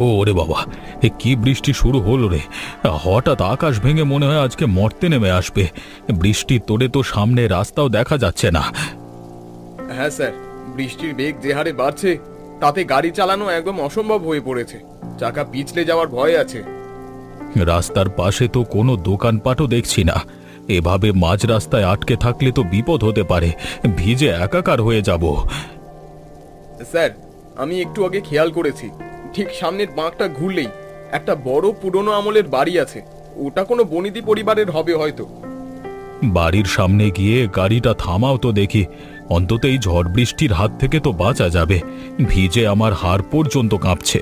ওরে বাবা, এ কি বৃষ্টি শুরু হলো রে! হঠাৎ আকাশ ভেঙে মনে হয় আজকে মর্তে নেমে আসবে। বৃষ্টির তোড়ে তো সামনে রাস্তাও দেখা যাচ্ছে না। হ্যাঁ স্যার, বৃষ্টির বেগ যে হারে বাড়ছে তাতে গাড়ি চালানো একদম অসম্ভব হয়ে পড়েছে। চাকা পিছলে যাওয়ার ভয় আছে। রাস্তার পাশে তো কোনো দোকানপাটও দেখছি না। এভাবে মাঝ রাস্তায় আটকে থাকলে তো বিপদ হতে পারে, ভিজে একাকার হয়ে যাব। স্যার, আমি একটু আগে খেয়াল করেছি, ঠিক সামনের বাঁকটা ঘুরলেই একটা বড় পুরনো আমলের বাড়ি আছে। ওটা কোনো বনিদি পরিবারের হবে হয়তো। বাড়ির সামনে গিয়ে গাড়িটা থামাও তো দেখি, অন্তত এই ঝড় বৃষ্টির হাত থেকে তো বাঁচা যাবে। ভিজে আমার হাড় পর্যন্ত কাঁপছে।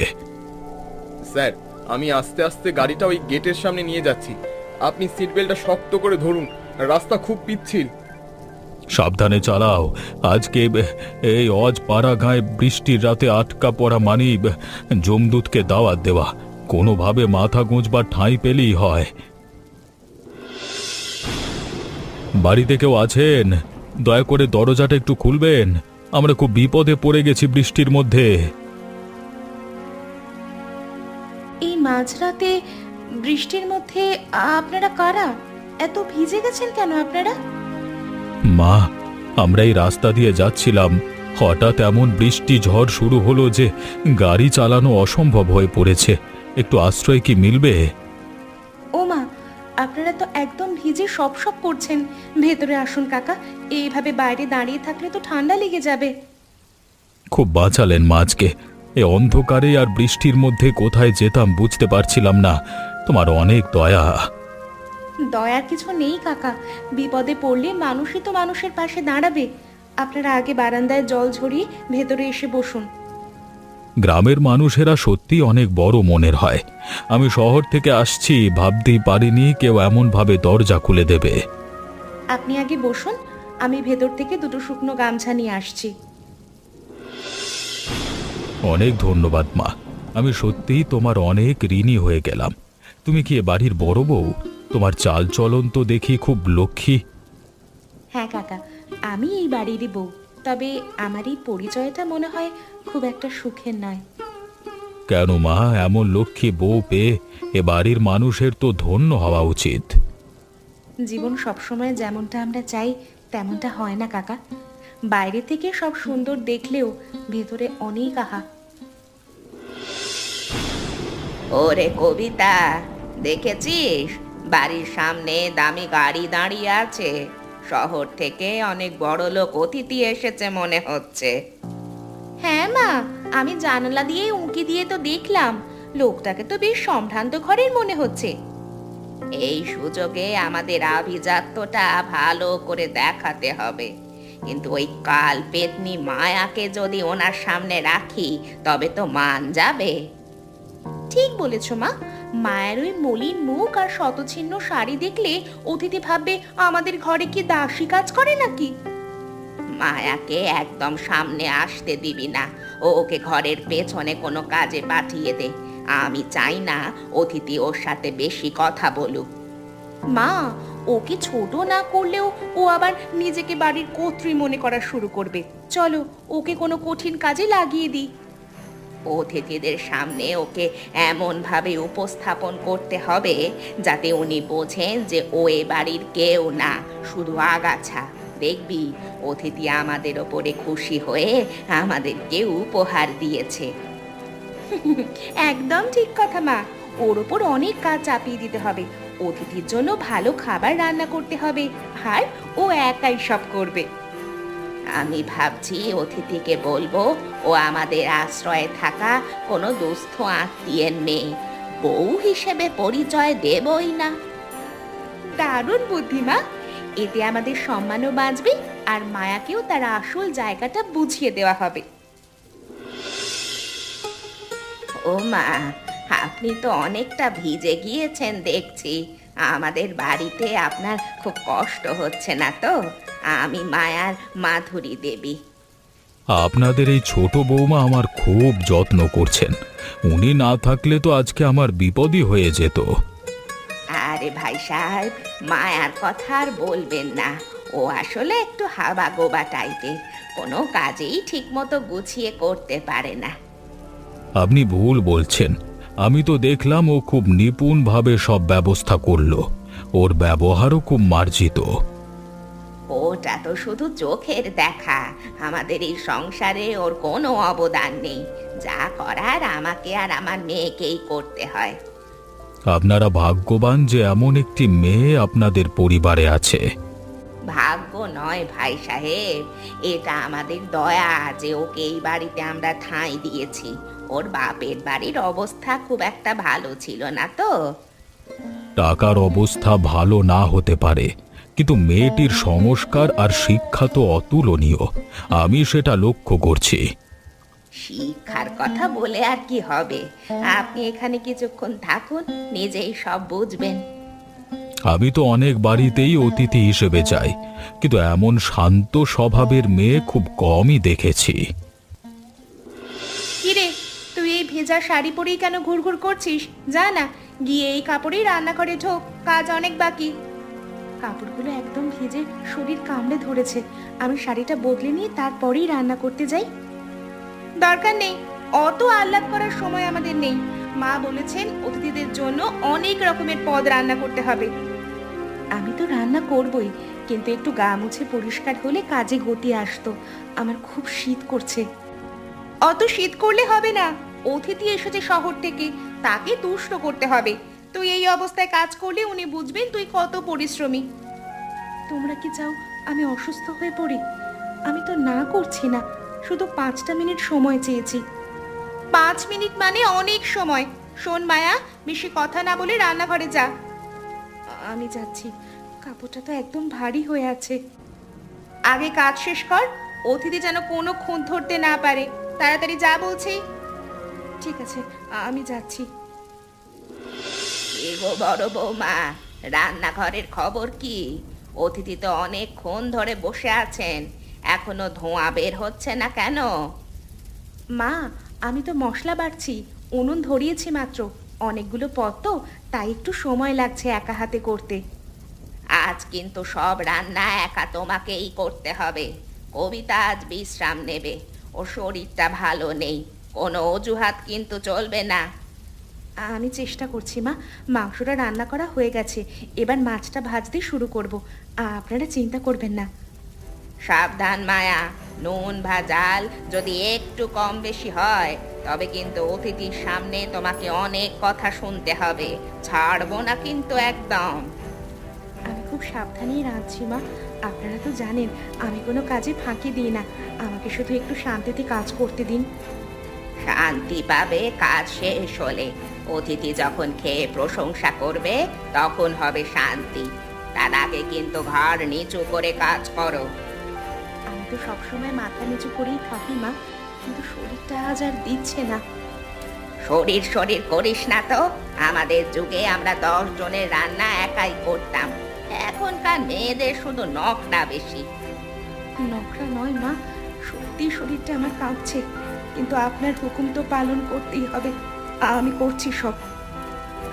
স্যার, আমি আস্তে আস্তে গাড়িটা ওই গেটের সামনে নিয়ে যাচ্ছি। আপনি সিট বেল্টটা শক্ত করে ধরুন, রাস্তা খুব পিচ্ছিল। সাবধানে চালাও। আজকে এই অজপাড়া গায়ে বৃষ্টির রাতে আটকা পড়া মানেই যমদূতকে দাওয়াত দেওয়া। কোনোভাবে মাথা গুঁজবার ঠাঁই পেলেই হয়। বাড়িতে কেউ আছেন? দয়া করে দরজাটা একটু খুলবেন, আমরা খুব বিপদে পড়ে গেছি বৃষ্টির মধ্যে। এই মাঝরাতে বৃষ্টির মধ্যে আপনারা কারা? এত ভিজে গেছেন কেন আপনারা? মা, আমরা এই রাস্তা দিয়ে যাচ্ছিলাম, হঠাৎ এমন বৃষ্টি ঝড় শুরু হলো যে গাড়ি চালানো অসম্ভব হয়ে পড়েছে। একটু আশ্রয় কি মিলবে? ও মা, আপনারা তো একদম ভিজে সব করছেন। ভেতরে আসুন কাকা, এইভাবে বাইরে দাঁড়িয়ে থাকলে তো ঠান্ডা লেগে যাবে। খুব বাঁচালেন মা আজকে। এ অন্ধকারে আর বৃষ্টির মধ্যে কোথায় যেতাম বুঝতে পারছিলাম না। তোমার অনেক দয়া। দয়ার কিছু নেই কাকা, বিপদে পড়লে মানুষই তো মানুষের পাশে দাঁড়াবে। আপনারা আগে বারান্দায় জল ঝরিয়ে ভেতরে এসে বসুন। গ্রামের মানুষেরা সত্যি অনেক বড় মনের হয়। আমি শহর থেকে আসছি, ভাবতেই পারিনি কেউ এমনভাবে দরজা খুলে দেবে। আপনি আগে বসুন, আমি ভেতর থেকে দুটো শুকনো গামছা নিয়ে আসছি। অনেক ধন্যবাদ মা, আমি সত্যিই তোমার অনেক ঋণী হয়ে গেলাম। তুমি কি এ বাড়ির বড় বউ? তোমার চাল চলন তো দেখি খুব লক্ষ্মী। হ্যাঁ কাকা, আমি এই বাড়িরই বউ। তবে আমার এই পরিচয়টা মনে হয় খুব একটা সুখের নয়। কেন মা, এমন লক্ষ্মী বউ পেয়ে এ বাড়ির মানুষের তো ধন্য হওয়া উচিত। জীবন সবসময় যেমনটা আমরা চাই তেমনটা হয় না কাকা। বাইরে থেকে সব সুন্দর দেখলেও ভেতরে অনেক আহা। ওরে কবিতা, দেখেছিস বাড়ির সামনে দামি গাড়ি দাঁড়িয়ে আছে? শহর থেকে অনেক বড় লোক অতিথি এসেছে মনে হচ্ছে। হ্যাঁ মা, আমি জানালা দিয়ে উঁকি দিয়ে তো দেখলাম। লোকটাকে তো বেশ সম্ভ্রান্ত ঘরের মনে হচ্ছে। এই সুযোগে আমাদের আভিজাত্যটা ভালো করে দেখাতে হবে। কিন্তু ওই কাল পেতনি মায়াকে যদি ওনার সামনে রাখি তবে তো মান যাবে। ঠিক বলেছ মা, মায়ের ওই মলিন মুখ আর শতছিন্ন শাড়ি দেখলে অতিথি ভাববে আমাদের ঘরে কি দাসী কাজ করে নাকি। মায়াকে একদম সামনে আসতে দিবি না। ওকে ঘরের পেছনে কোনো কাজে পাঠিয়ে দে। আমি চাই না অতিথি ওর সাথে বেশি কথা বলুক। মা, ওকে ছোট না করলেও ও আবার নিজেকে বাড়ির কর্ত্রী মনে করা শুরু করবে। চলো ওকে কোনো কঠিন কাজে লাগিয়ে দিই। অতিথিদের সামনে ওকে এমন ভাবে উপস্থাপন করতে হবে যাতে উনি বোঝেন যে ও এ বাড়ির কেউ না, শুধু আগাছা। দেখবি অতিথি আমাদের ওপরে খুশি হয়ে আমাদেরকে উপহার দিয়েছে। একদম ঠিক কথা মা, ওর ওপর অনেক কাজ চাপিয়ে দিতে হবে। অতিথির জন্য ভালো খাবার রান্না করতে হবে, আর ও একাই সব করবে। আমি ভাবছি অতিথিকে বলবো ও আমাদের আশ্রয়ে থাকা কোনো দুস্থ আত্মীয়ের মেয়ে, বউ হিসেবে পরিচয় দেবই না। দারুণ বুদ্ধি মা, এতে আমাদের সম্মানও বাঁচবে আর মায়াকেও তার আসল জায়গাটা বুঝিয়ে দেওয়া হবে। ও মা, আপনি তো অনেকটা ভিজে গিয়েছেন দেখছি। আমাদের বাড়িতে আপনার খুব কষ্ট হচ্ছে না তো? আমি মায়ার মাধুরী দেবী। আপনাদের এই ছোট বৌমা আমার খুব যত্ন করছেন। উনি না থাকলে তো আজকে আমার বিপদই হয়ে যেত। আরে ভাই সাহেব, মায়ার কথা আর বলবেন না। ও আসলে একটু হাবা গোবা টাইপের, কোনো কাজেই ঠিক মতো গুছিয়ে করতে পারে না। আপনি ভুল বলছেন। আমি তো দেখলাম ও খুব নিপুণভাবে সব ব্যবস্থা করলো। ওর ব্যবহারও খুব মার্জিত। ওটা তো শুধু চোখের দেখা। আমাদের এই সংসারে ওর কোনো অবদান নেই। যা করার আমাকে আর আমার মেয়েকেই করতে হয়। আপনারা ভাগ্যবান যে এমন একটি মেয়ে আপনাদের পরিবারে আছে। ভাগ্য নয় ভাই সাহেব, এটা আমাদের দয়া যে ওকে এই বাড়িতে আমরা ঠাঁই দিয়েছি। ওর বাপের বাড়ির অবস্থা খুব একটা ভালো ছিল না তো। টাকার অবস্থা ভালো না হতে পারে, কিন্তু মেয়েটির সংস্কার আর শিক্ষা তো অতুলনীয়। আমি সেটা লক্ষ্য করছি। শিক্ষার কথা বলে আর কি হবে? আপনি এখানে কিছুক্ষণ থাকুন, নিজেই সব বুঝবেন। আমি তো অনেক বাড়িতেই অতিথি হিসেবে যাই, কিন্তু এমন শান্ত স্বভাবের মেয়ে খুব কমই দেখেছি। কিরে, তুই এই ভেজা শাড়ি পরেই কেন ঘুরঘুর করছিস? যা না, গিয়ে এই কাপড়েই রান্নাঘরে ঢোক, কাজ অনেক বাকি। কাপড়গুলো একদম ভিজে শরীর কামড়ে ধরেছে। আমি শাড়িটা বদলে নিয়ে তারপরেই রান্না করতে যাই। দরকার নেই, অত আহ্লাদ করার সময় আমাদের নেই। মা বলেছেন অতিথিদের জন্য অনেক রকমের পদ রান্না করতে হবে। আমি তো রান্না করবই, কিন্তু একটু গা মুছে পরিষ্কার হলে কাজে গতি আসতো। আমার খুব শীত করছে। অত শীত করলে হবে না, অতিথি এসেছে শহর থেকে, তাকে তুষ্ট করতে হবে। তুই এই অবস্থায় কাজ করলে উনি বুঝবেন তুই কত পরিশ্রমী। তোমরা কি চাও আমি অসুস্থ হয়ে পড়ি? আমি তো না করছি না, শুধু 5টা মিনিট সময় চেয়েছি। 5 মিনিট মানে অনেক সময়। শোন মায়া, বেশি কথা না বলে রান্নাঘরে যা। আমি যাচ্ছি, কাপড়টা তো একদম ভারী হয়ে আছে। আগে কাজ শেষ কর, অতিথি যেন কোনো খুঁত ধরতে না পারে। তাড়াতাড়ি যা বলছি। ঠিক আছে, আমি যাচ্ছি। এগো বড় বৌমা, রান্নাঘরের খবর কি? অতিথি তো অনেকক্ষণ ধরে বসে আছেন, এখনো ধোঁয়া বের হচ্ছে না কেন? মা, আমি তো মশলা বাটছি, উনুন ধরিয়েছি মাত্র। অনেকগুলো পদ তো, তাই একটু সময় লাগছে একা হাতে করতে। আজ কিন্তু সব রান্না একা তোমাকেই করতে হবে। কবিতা আজ বিশ্রাম নেবে, ওর শরীরটা ভালো নেই। কোনো অজুহাত কিন্তু চলবে না। আমি চেষ্টা করছি মা, মাংসটা রান্না করা হয়ে গেছে, এবার মাছটা ভাজতে শুরু করব। আপনারা চিন্তা করবেন না। সাবধান মায়া, নুন বা ঝাল যদি একটু কম বেশি হয় তবে কিন্তু অতিথির সামনে তোমাকে অনেক কথা শুনতে হবে। ছাড়বো না কিন্তু একদম। আমি খুব সাবধানেই রাঁধছি মা। আপনারা তো জানেন আমি কোনো কাজে ফাঁকি দিই না। আমাকে শুধু একটু শান্তিতে কাজ করতে দিন। শান্তি পাবে কাজ শেষ হলে। অতিথি যখন খেয়ে প্রশংসা করবে তখন হবে শান্তি। তার আগে কিন্তু ঘাড় নিচু করে কাজ করো। আমি তো সবসময় মাথা নিচু করেই থাকি মা, কিন্তু শরীরটা আজ আর দিচ্ছে না। শরীর শরীর করিস না তো। আমাদের যুগে আমরা 10 জনের রান্না একাই করতাম। এখনকার মেয়েদের শুধু নখটা বেশি। নকরা নয় মা, সত্যি শরীরটা আমার কাঁপছে, কিন্তু আপনার হুকুম তো পালন করতেই হবে। আমি করছি সব।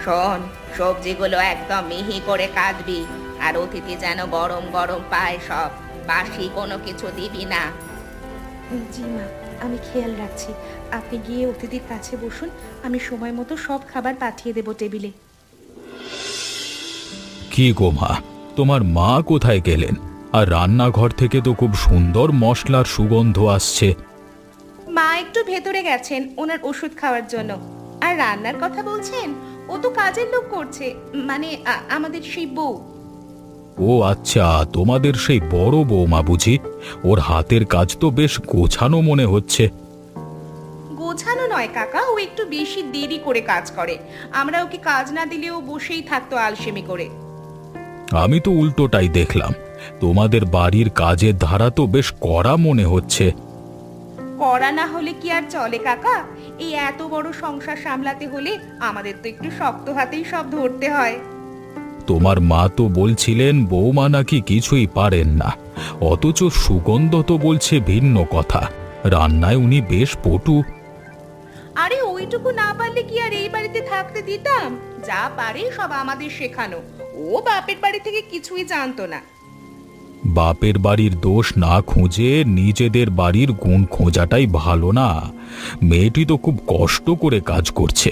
শোন, সবজিগুলো একদম মিহি করে কাটবি, আর অতিথি যেন গরম গরম পায় সব। বাসি কোনো কিছু দিবি না। জি মা, আমি খেয়াল রাখছি। আপনি গিয়ে অতিথির কাছে বসুন, আমি সময় মতো সব খাবার পাঠিয়ে দেব টেবিলে। কি গো মা, তোমার মা কোথায় গেলেন? আর রান্নাঘর থেকে তো খুব সুন্দর মশলার সুগন্ধ আসছে। মা একটু ভেতরে গেছেন ওনার ওষুধ খাওয়ার জন্য। আর রান্নার কথা বলছেন, ও তো কাজের লোক করছে, মানে আমাদের সেই বউ। ও আচ্ছা, তোমাদের সেই বড় বৌমা বুঝি? ওর হাতের কাজ তো বেশ গোছানো মনে হচ্ছে। গোছানো নয় কাকা, ও একটু বেশি দেরি করে কাজ করে। আমরা ওকে কাজ না দিলে ও বসেই থাকতো আলসেমি করে। আমি তো উল্টোটাই দেখলাম। তোমাদের বাড়ির কাজের ধারা তো বেশ কড়া মনে হচ্ছে। করা না হলে কি আর চলে কাকা? এই এত বড় সংসার সামলাতে হলে আমাদের তো একটু শক্ত হাতেই সব ধরতে হয়। তোমার মা তো বলছিলেন বৌমা নাকি কিছুই পারেন না, অথচ সুগন্ধ তো বলছে ভিন্ন কথা। রান্নায় উনি বেশ পটু। আরে ওইটুকু না পারলে কি আর এই বাড়িতে থাকতে দিতাম? যা পারে সব আমাদের শেখানো। ও বাপের বাড়ি থেকে কিছুই জানতো না। বাপের বাড়ির দোষ না খুঁজে নিজেদের বাড়ির গুণ খোঁজাটাই ভালো না? মেয়েটি তো খুব কষ্ট করে কাজ করছে।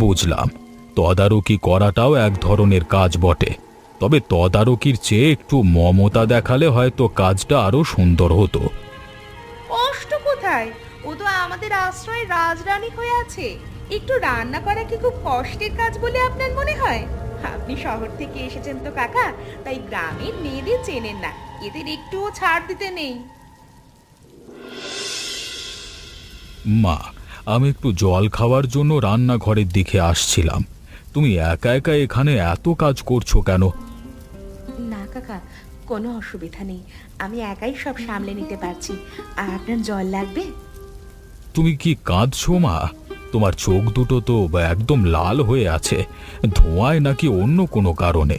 বুঝলাম, তদারকি করাটাও এক ধরনের কাজ বটে। তবে তদারকির চেয়ে একটু মমতা দেখালে হয়তো কাজটা আরো সুন্দর হতো। কষ্ট কোথায়? ও তো আমাদের আশ্রয়ে রাজরানী হয়ে আছে। একটু রান্না করা কি খুব কষ্টের কাজ বলে আপনার মনে হয়? আপনি শহর থেকে এসেছেন তো কাকা, তাই গ্রামের মেয়েদের চেনেন না, এদের একটুও ছাড় দিতে নেই। মা, আমি একটু জল খাওয়ার জন্য রান্নাঘরের দিকে আসছিলাম। তুমি একা একা এখানে এত কাজ করছো কেন? না কাকা, কোনো অসুবিধা নেই, আমি একাই সব সামলে নিতে পারছি। আর আপনার জল লাগবে? তুমি কি কাঁদছো মা? তোমার চোখ দুটো তো একদম লাল হয়ে আছে। ধোঁয়ায় নাকি অন্য কোনো কারণে?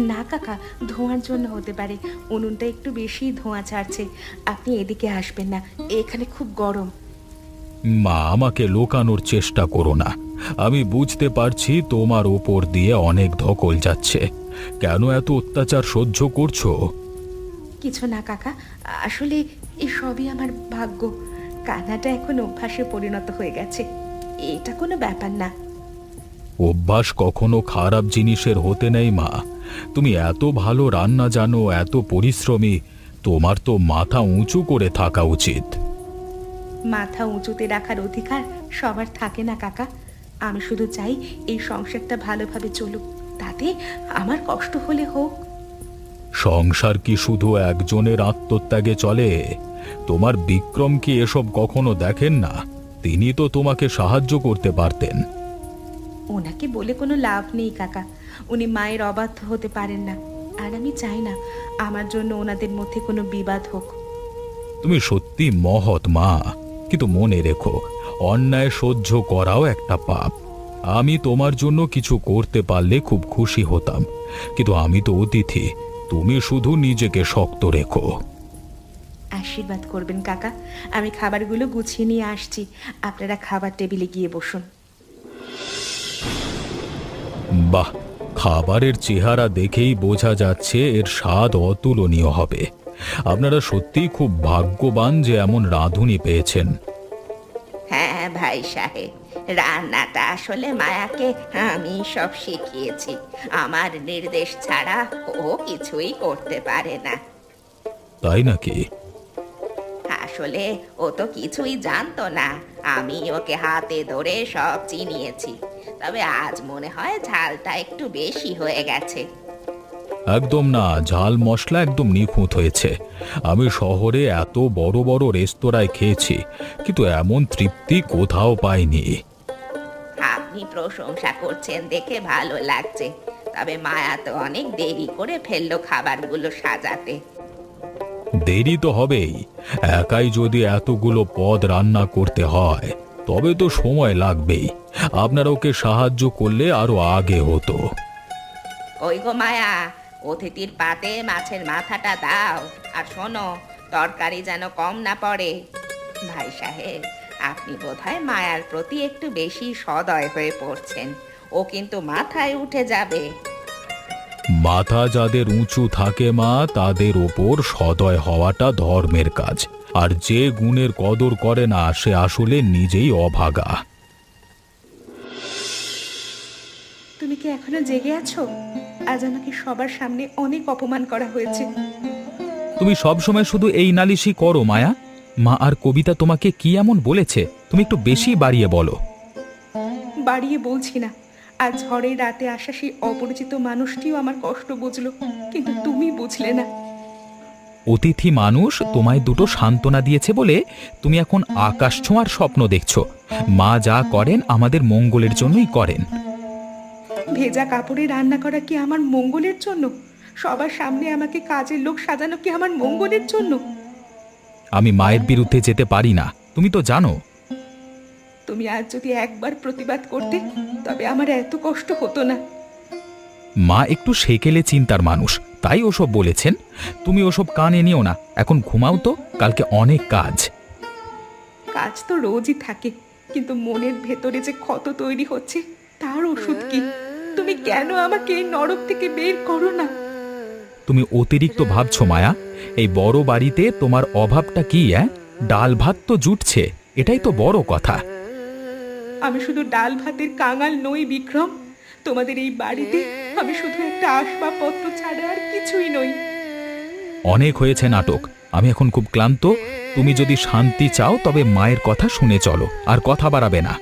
না কাকা, ধোঁয়ার জন্য হতে পারে, উনুনটা একটু বেশি ধোঁয়া ছাড়ছে। আপনি এদিকে আসবেন না, এখানে খুব গরম। মা, আমাকে লোকানোর চেষ্টা করো না। আমি বুঝতে পারছি তোমার ওপর দিয়ে অনেক ধকল যাচ্ছে। কেন এত অত্যাচার সহ্য করছো? কিছু না কাকা, আসলে এই সবই আমার ভাগ্য। কান্নাটা এখন অভ্যাসে পরিণত হয়ে গেছে, এটা কোনো ব্যাপার না। অভ্যাস কখনো খারাপ জিনিসের হতে নেই মা। তুমি এত ভালো রান্না জানো, এত পরিশ্রমী, তোমার তো মাথা উঁচু করে থাকা উচিত। মাথা উঁচুতে রাখার অধিকার সবার থাকে না কাকা। আমি শুধু চাই এই সংসারটা ভালোভাবে চলুক, তাতে আমার কষ্ট হলে হোক। সংসার কি শুধু একজনের আত্মত্যাগে চলে? তোমার বিক্রম কি এসব কখনো দেখেন না? তিনি তো তোমাকে সাহায্য করতে পারতেন। ওনাকে বলে কোনো লাভ নেই কাকা, উনি মায়ের অবাধ্য হতে পারেন না। আর আমি চাই না আমার জন্য ওনাদের মধ্যে কোনো বিবাদ হোক। তুমি সত্যি মহৎ মা, কিন্তু মনে রেখো, অন্যায় সহ্য করাও একটা পাপ। আমি তোমার জন্য কিছু করতে পারলে খুব খুশি হতাম, কিন্তু আমি তো অতিথি। তুমি শুধু নিজেকে শক্ত রেখো। আশীর্বাদ করবেন কাকা, আমি খাবারগুলো গুছিয়ে নিয়ে আসছি, আপনারা খাবার টেবিলে গিয়ে বসুন। বাহ, খাবারের চেহারা দেখেই বোঝা যাচ্ছে এর স্বাদ অতুলনীয় হবে। আপনারা সত্যিই খুব ভাগ্যবান যে এমন রাঁধুনি পেয়েছেন। হ্যাঁ ভাই সাহেব, রান্নাটা আসলে মায়াকে আমি সব শিখিয়েছি। আমার নির্দেশ ছাড়া ও কিছুই করতে পারে না। তাই নাকি? আসলে ও তো কিছুই জানতো না, আমি ওকে হাতে ধরে সব চিনিয়েছি। তবে আজ মনে হয় ঝালটা একটু বেশি হয়ে গেছে। একদম না, ঝাল মশলা একদম নিখুঁত হয়েছে। আমি শহরে এত বড় বড় রেস্তোরাঁয় খেয়েছি, কিন্তু এমন তৃপ্তি কোথাও পাইনি। আপনি প্রশংসা করছেন দেখে ভালো লাগছে, তবে মায়া তো অনেক দেরি করে ফেললো খাবারগুলো সাজাতে। দেরি তো হবেই। একাই যদি এতগুলো পদ রান্না করতে হয় তবে তো সময় লাগবেই। আপনারা ওকে সাহায্য করলে আরো আগে হতো। ওই গো মায়া, অতিথির পাতে মাছের মাথাটা দাও। আর শোনো, তরকারি যেন কম না পড়ে। ভাই সাহেব, আপনি বোধহয় মায়ার প্রতি একটু বেশি সদয় হয়ে পড়ছেন। ও কিন্তু মাথায় উঠে যাবে। মাথা যাদের উঁচু থাকে মা, তাদের ওপর সদয় হওয়াটা ধর্মের কাজ। আর যে গুণের কদর করে না, সে আসলে নিজেই অভাগা। তুমি কি এখনো জেগে আছো? আজ আমাকে সবার সামনে অনেক অপমান করা হয়েছে। তুমি সবসময় শুধু এই নালিশই করো মায়া। মা আর কবিতা তোমাকে কি এমন বলেছে? তুমি একটু বেশি বাড়িয়ে বলো। বাড়িয়ে বলছি না, আজ ঝড়ের রাতে আসা সেই অপরিচিত মানুষটিও আমার কষ্ট বুঝলো, কিন্তু তুমি বুঝলে না। অতিথি মানুষ তোমায় দুটো সান্ত্বনা দিয়েছে বলে তুমি এখন আকাশ ছোঁয়ার স্বপ্ন দেখছো। মা যা করেন আমাদের মঙ্গলের জন্যই করেন। ভেজা কাপড়ে রান্না করা কি আমার মঙ্গলের জন্য? সবার সামনে আমাকে কাজের লোক সাজানো কি আমার মঙ্গলের জন্য? আমি মায়ের বিরুদ্ধে যেতে পারি না, তুমি তো জানো। তুমি আজ যদি একবার প্রতিবাদ করতে, তবে আমার এত কষ্ট হতো না। মা একটু সেকেলে চিন্তার মানুষ, তাই ওসব বলেছেন। তুমি ওসব কানে নিও না, এখন ঘুমাও তো, কালকে অনেক কাজ। কাজ তো রোজই থাকে, কিন্তু মনের ভেতরে যে ক্ষত তৈরি হচ্ছে তার ওষুধ কি? তুমি কেন আমাকে এই নরক থেকে বের করো না? তুমি অতিরিক্ত ভাবছো মায়া। এই বড় বাড়িতে তোমার অভাবটা কি? ডাল ভাত তো জুটছে, এটাই তো বড় কথা। আমি শুধু ডাল ভাতের কাঙাল নই বিক্রম। তোমাদের এই বাড়িতে আমি শুধু একটা আসবাবপত্র ছাড়া আর কিছুই নই। অনেক হয়েছে নাটক, আমি এখন খুব ক্লান্ত। তুমি যদি শান্তি চাও তবে মায়ের কথা শুনে চলো, আর কথা বাড়াবে না।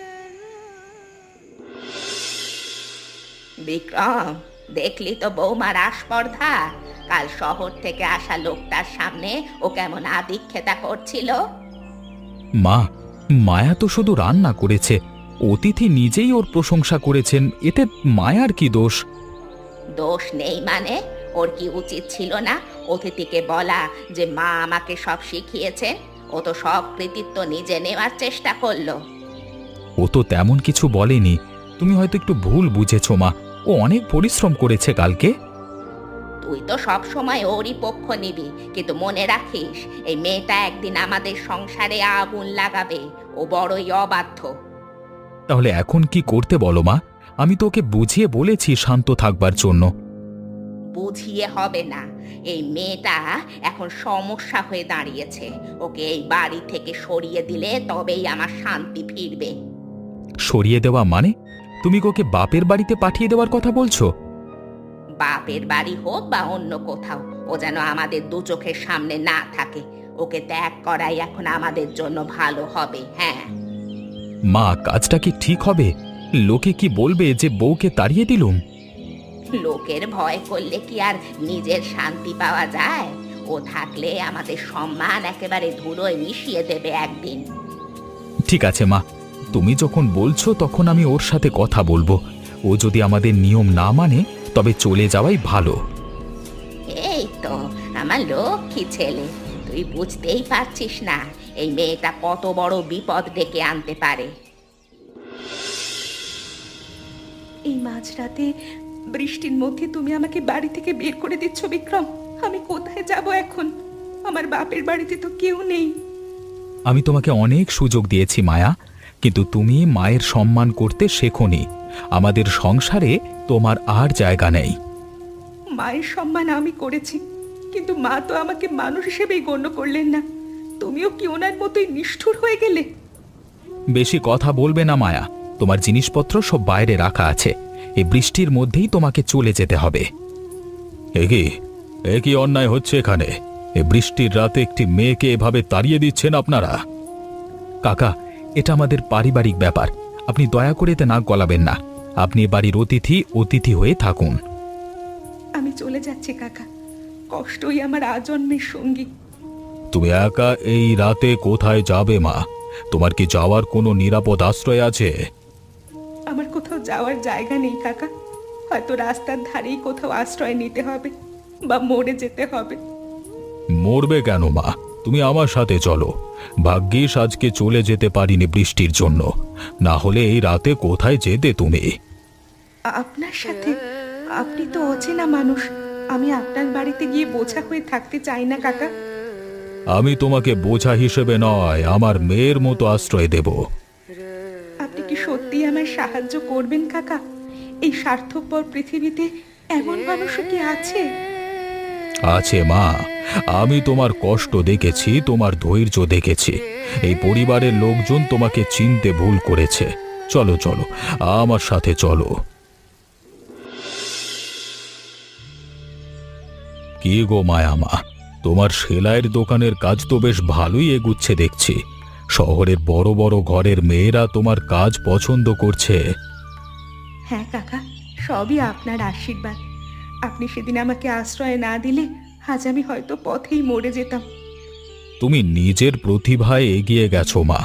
বিক্রম, দেখলি তো বৌমার আস্পর্ধা? কাল শহর থেকে আসা লোকটার সামনে ও কেমন আদিক্ষেতা করছিল। মা, মায়া তো শুধু রান্না করেছে, অতিথি নিজেই ওর প্রশংসা করেছেন, এতে মায়ার কি দোষ? দোষ নেই মানে? ওর কি উচিত ছিল না অতিথিকে বলা যে মা আমাকে সব শিখিয়েছেন? ও তো সব কৃতিত্ব নিজে নেওয়ার চেষ্টা করলো। ও তো তেমন কিছু বলেনি, তুমি হয়তো একটু ভুল বুঝেছো মা। ও অনেক পরিশ্রম করেছে কালকে। তুই তো সব সময় ওরই পক্ষ নিবি, কিন্তু মনে রাখিস এই মেয়েটা একদিন আমাদের সংসারে আগুন লাগাবে। ও বড়ই অবাধ্য। তাহলে এখন কি করতে বলো মা? আমি তো ওকে বুঝিয়ে বলেছি শান্ত থাকবার জন্য। বুঝিয়ে হবে না, এই মেয়েটা এখন সমস্যা হয়ে দাঁড়িয়েছে। ওকে এই বাড়ি থেকে সরিয়ে দিলে তবেই আমার শান্তি ফিরবে। সরিয়ে দেওয়া মানে? তুমি ওকে বাপের বাড়িতে পাঠিয়ে দেওয়ার কথা বলছো? বাপের বাড়ি হোক বা অন্য কোথাও, ও যেন আমাদের দু চোখের সামনে না থাকে। ওকে ত্যাগ করাই এখন আমাদের জন্য ভালো হবে। হ্যাঁ মা, কাজটা কি ঠিক হবে? লোকে কি বলবে যে বউকে তাড়িয়ে দিলুম? লোকের ভয় করলে কি আর নিজের শান্তি পাওয়া যায়? ও থাকলে আমাদের সম্মান একেবারে ধুলোয় মিশিয়ে দেবে একদিন। ঠিক আছে মা, তুমি যখন বলছো তখন আমি ওর সাথে কথা বলবো। ও যদি আমাদের নিয়ম না মানে তবে চলে যাওয়াই ভালো। এই তো আমার লক্ষ্মী ছেলে, তুই বুঝতেই পারছিস না এই মেয়েটা কত বড় বিপদ ডেকে আনতে পারে। এই মাঝরাতে বৃষ্টির মধ্যে তুমি আমাকে বাড়ি থেকে বের করে দিচ্ছ বিক্রম। আমি কোথায় যাব এখন? আমার বাপের বাড়িতে তো কেউ নেই। আমি তোমাকে অনেক সুযোগ দিয়েছি মায়া, কিন্তু তুমি মায়ের সম্মান করতে শেখোনি। আমাদের সংসারে তোমার আর জায়গা নেই। মায়ের সম্মান আমি করেছি, কিন্তু মা তো আমাকে মানুষ হিসেবেই গণ্য করলেন না। তুমিও কি ওনার মতোই নিষ্ঠুর হয়ে গেলে? বেশি কথা বলবে না মায়া, তোমার জিনিসপত্র সব বাইরে রাখা আছে। এই বৃষ্টির মধ্যেই তোমাকে চলে যেতে হবে। এ কি অন্যায় হচ্ছে এখানে? এই বৃষ্টির রাতে একটি মেয়েকে এভাবে তাড়িয়ে দিচ্ছেন আপনারা? কাকা, এটা আমাদের পারিবারিক ব্যাপার, আপনি দয়া করে এতে নাক গলাবেন না। আপনি এ বাড়ির অতিথি হয়ে থাকুন। আমি চলে যাচ্ছি কাকা, কষ্টই আমার আজন্মের সঙ্গী। তুমি একা এই রাতে কোথায় যাবে মা? তোমার কি যাওয়ার কোনো নিরাপদ আশ্রয় আছে? আমার কোথাও যাওয়ার জায়গা নেই কাকা, হয়তো রাস্তার ধারেই কোথাও আশ্রয় নিতে হবে বা মরে যেতে হবে। মরবে কেন মা? তুমি আমার সাথে চলো। ভাগ্যিস আজকে চলে যেতে পারিনি বৃষ্টির জন্য, না হলে এই রাতে কোথায় যেতে তুমি? আপনার সাথে? আপনি তো অচেনা মানুষ, আমি আপনার বাড়িতে গিয়ে বোঝা হয়ে থাকতে চাই না কাকা। আমি তোমাকে বোঝা হিসেবে নয়, আমার মেয়ের মতো আশ্রয় দেব। আপনি কি সত্যি আমার সাহায্য করবেন কাকা? এই স্বার্থপর পৃথিবীতে এমন মানুষও কি আছে? আছে মা, আমি তোমার কষ্ট দেখেছি, তোমার ধৈর্য দেখেছি। এই পরিবারের লোকজন তোমাকে চিনতে ভুল করেছে। চলো চলো, আমার সাথে চলো। কি গো মায়া মা, তোমার সেলাইয়ের দোকানের কাজ তো বেশ ভালোই এগুচ্ছে দেখছি। শহরের বড় বড় ঘরের মেয়েরা তোমার কাজ পছন্দ করছে। হ্যাঁ কাকা, সবই আপনার আশীর্বাদ। আপনি সেদিন আমাকে আশ্রয় না দিলে আজ আমি হয়তো পথেই মরে যেতাম। তুমি নিজের প্রতিভায় এগিয়ে গেছো মা।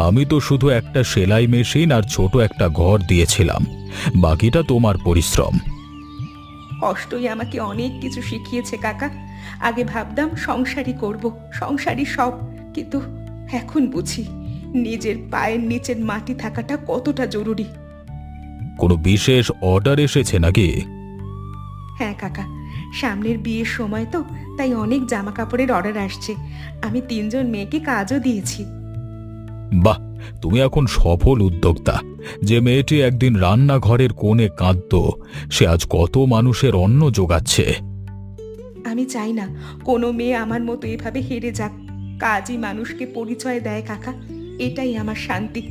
আমি তো শুধু একটা সেলাই মেশিন আর ছোট একটা ঘর দিয়েছিলাম, বাকিটা তোমার পরিশ্রম। কষ্টই আমাকে অনেক কিছু শিখিয়েছে কাকা। আগে ভাবতাম সংসারই করব, সংসারই সব, কিন্তু এখন বুঝি নিজের পায়ের নিচের মাটি থাকাটা কতটা জরুরি। কোনো বিশেষ অর্ডার এসেছে নাকি? হ্যাঁ কাকা, সামনের বিয়ের সময় তো, তাই অনেক জামা কাপড়ের অর্ডার আসছে। আমি 3 জন মেয়েকে কাজও দিয়েছি। বাহ, তুমি এখন সফল উদ্যোক্তা। যে মেয়েটি একদিন রান্নাঘরের কোণে কাঁদতো, সে আজ কত মানুষের অন্ন যোগাচ্ছে। আমি চাই না কোনো মেয়ে আমার মতো এভাবে হেরে যাক। কাজই মানুষকে পরিচয় দেয় কাকা, এটাই আমার শান্তি।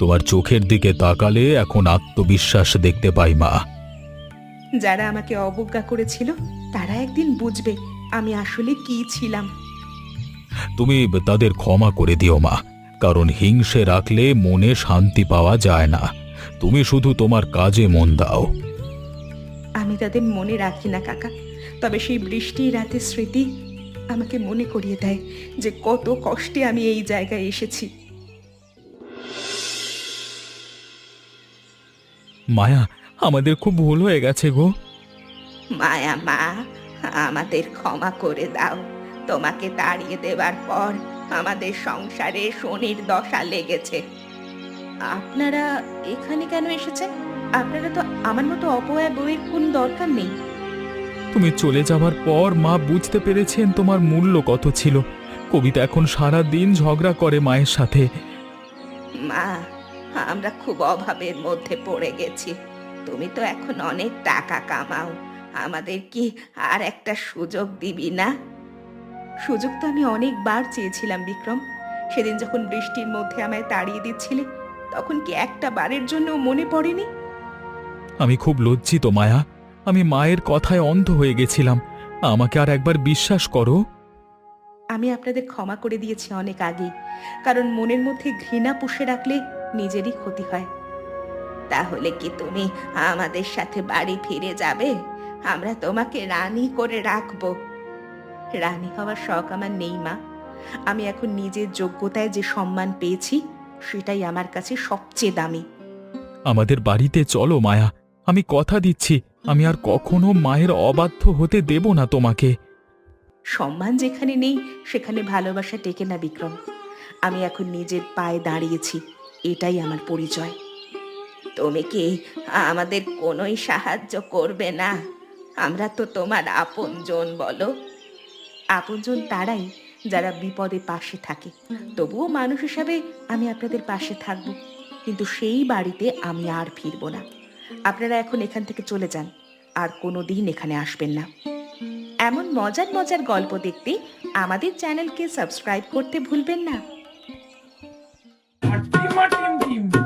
তোমার চোখের দিকে তাকালে এখন আত্মবিশ্বাস দেখতে পাই মা। যারা আমাকে অবজ্ঞা করেছিল তারা একদিন বুঝবে আমি আসলে কি ছিলাম। তুমি তাদের ক্ষমা করে দিও মা, কারণ হিংসে রাখলে মনে শান্তি পাওয়া যায় না। তুমি শুধু তোমার কাজে মন দাও। আমি তাদের মনে রাখি না কাকা, তবে সেই বৃষ্টির রাতের স্মৃতি আমাকে মনে করিয়ে দেয় যে কত কষ্টে আমি এই জায়গায় এসেছি। মায়া, আমাদের খুব ভুল হয়ে গেছে গো। মায়া মা, আমাদের ক্ষমা করে দাও। তোমাকে তাড়িয়ে দেবার পর আমাদের সংসারে শনির দশা লেগেছে। আপনারা এখানে কেন এসেছেন? আপনারা তো আমার মতো অপয়া বউয়ের কোনো দরকার নেই। তুমি চলে যাবার পর মা বুঝতে পেরেছেন তোমার মূল্য কত ছিল। কবিতা এখন সারা দিন ঝগড়া করে মায়ের সাথে। মা, আমরা খুব অভাবের মধ্যে পড়ে গেছি। তুমি তো এখন অনেক টাকা কামাও, আমাদের কি আর একটা সুযোগ দিবি না? সুযোগ তো আমি অনেকবার চেয়েছিলাম বিক্রম। সেদিন যখন বৃষ্টির মধ্যে আমায় তাড়িয়ে দিচ্ছিলে তখন কি একটা বারের জন্য মনে পড়েনি? আমি খুব লজ্জিত মায়া, আমি মায়ের কথায় অন্ধ হয়ে গেছিলাম। আমাকে আর একবার বিশ্বাস করো। আমি আপনাদের ক্ষমা করে দিয়েছি অনেক আগেই, কারণ মনের মধ্যে ঘৃণা পুষে রাখলে নিজেরই ক্ষতি হয়। তাহলে কি তুমি আমাদের সাথে বাড়ি ফিরে যাবে? আমরা তোমাকে রানী করে রাখবো। রানী হওয়ার শখ আমার নেই মা। আমি এখন নিজের যোগ্যতায় যে সম্মান পেয়েছি সেটাই আমার কাছে সবচেয়ে দামি। আমাদের বাড়িতে চলো মায়া, আমি কথা দিচ্ছি আমি আর কখনো মায়ের অবাধ্য হতে দেব না তোমাকে। সম্মান যেখানে নেই সেখানে ভালোবাসা টেকে না বিক্রম। আমি এখন নিজের পায়ে দাঁড়িয়েছি, এটাই আমার পরিচয়। তুমি কি আমাদের কোনোই সাহায্য করবে না? আমরা তো তোমার আপনজন বলো। আপনজন তারাই যারা বিপদে পাশে থাকে। তবুও মানুষ হিসাবে আমি আপনাদের পাশে থাকব, কিন্তু সেই বাড়িতে আমি আর ফিরব না। আপনারা এখন এখান থেকে চলে যান, আর কোনো দিন এখানে আসবেন না। এমন মজার মজার গল্প দেখতে আমাদের চ্যানেলকে সাবস্ক্রাইব করতে ভুলবেন না। Team, team, team.